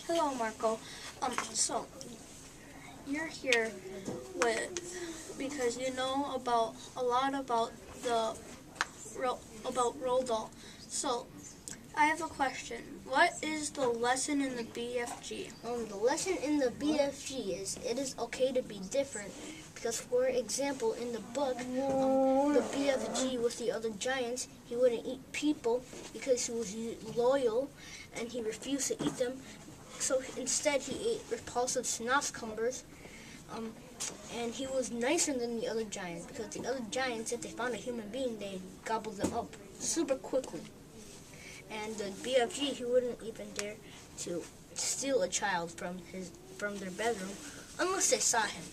Hello, Marco. So you're here because you know about a lot about about Roald Dahl. So I have a question. What is the lesson in the BFG? The lesson in the BFG is it is okay to be different. Because, for example, in the book, the BFG with the other giants, he wouldn't eat people because he was loyal and he refused to eat them. So instead, he ate repulsive snozzcumbers. And he was nicer than the other giants because the other giants, if they found a human being, they gobbled them up super quickly. And the BFG, he wouldn't even dare to steal a child from their bedroom unless they saw him.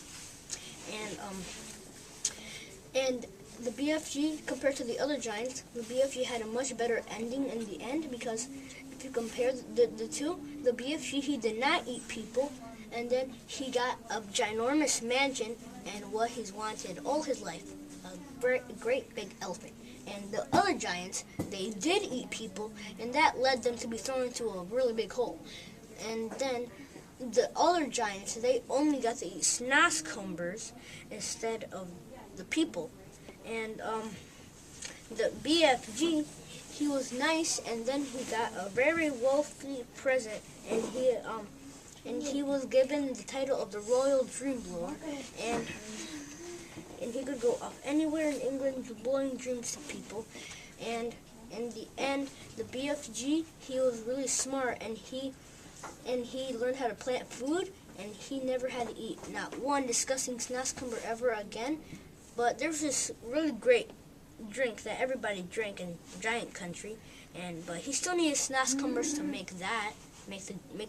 And the BFG, compared to the other giants, the BFG had a much better ending in the end because if you compare the two, the BFG, he did not eat people, and then he got a ginormous mansion and what he's wanted all his life, a great big elephant. And the other giants, they did eat people, and that led them to be thrown into a really big hole. And then the other giants, they only got to eat snozzcumbers instead of the people. And the BFG, he was nice, and then he got a very wealthy present, and he was given the title of the Royal Dream Blower, and he could go off anywhere in England blowing dreams to people. And in the end, the BFG, he was really smart, and he learned how to plant food, and he never had to eat not one disgusting snozzcumber ever again. But there's this really great drink that everybody drank in Giant Country, but he still needed snozzcumbers to make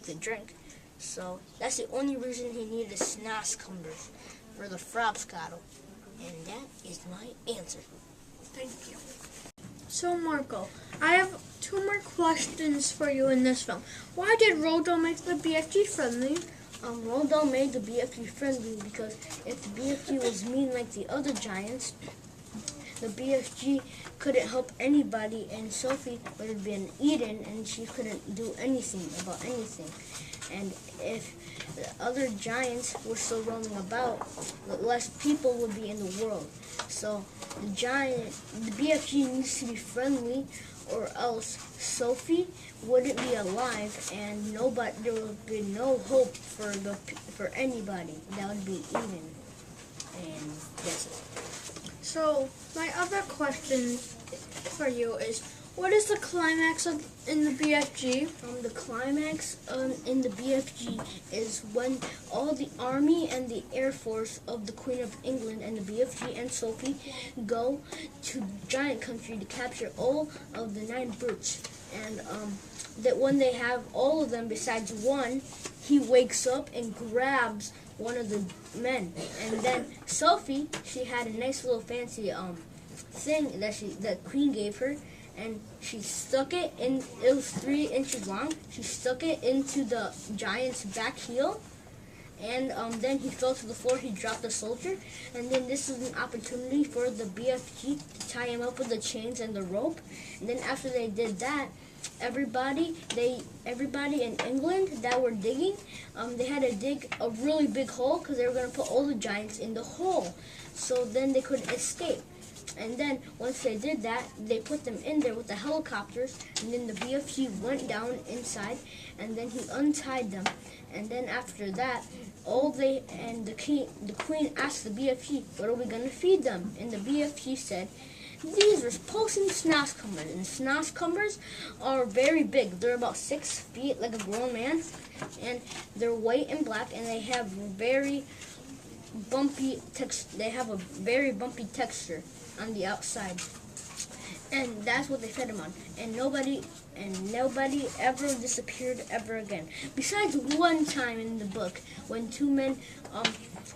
the drink. So that's the only reason he needed snozzcumbers for the Frobscottle. And that is my answer. Thank you. So Marco, I have two more questions for you in this film. Why did Roald Dahl make the BFG friendly? Roald Dahl made the BFG friendly because if the BFG was mean like the other giants, the BFG couldn't help anybody, and Sophie would have been eaten, and she couldn't do anything about anything. And if the other giants were still roaming about, less people would be in the world. So the BFG needs to be friendly, or else Sophie wouldn't be alive, and there would be no hope for anybody that would be eaten. And that's it. So my other question for you is, what is the climax in the BFG? The climax in the BFG is when all the army and the air force of the Queen of England and the BFG and Sophie go to Giant Country to capture all of the 9 brutes. And that when they have all of them besides one, he wakes up and grabs one of the men. And then Sophie, she had a nice little fancy thing that Queen gave her, and she stuck it in. It was 3 inches long. She stuck it into the giant's back heel, and then he fell to the floor. He dropped the soldier, and then this was an opportunity for the BFG to tie him up with the chains and the rope. And then after they did that, everybody in England that were digging, they had to dig a really big hole because they were going to put all the giants in the hole, so then they couldn't escape. And then once they did that, they put them in there with the helicopters, and then the BFG went down inside, and then he untied them. And then after that, the Queen asked the BFG, "What are we going to feed them?" And the BFG said, "These repulsive snozzcumbers." And snozzcumbers are very big. They're about 6 feet, like a grown man, and they're white and black, and they have very bumpy texture on the outside, and that's what they fed him on. And nobody ever disappeared ever again, besides one time in the book when 2 men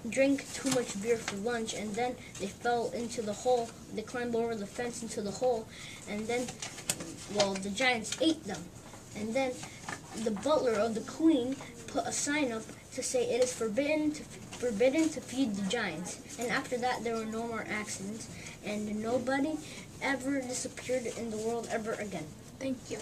drank too much beer for lunch, and then they fell into the hole. They climbed over the fence into the hole, and then, well, the giants ate them. And then the butler of the Queen put a sign up to say it is forbidden to feed the giants. And after that, there were no more accidents, and nobody ever disappeared in the world ever again. Thank you.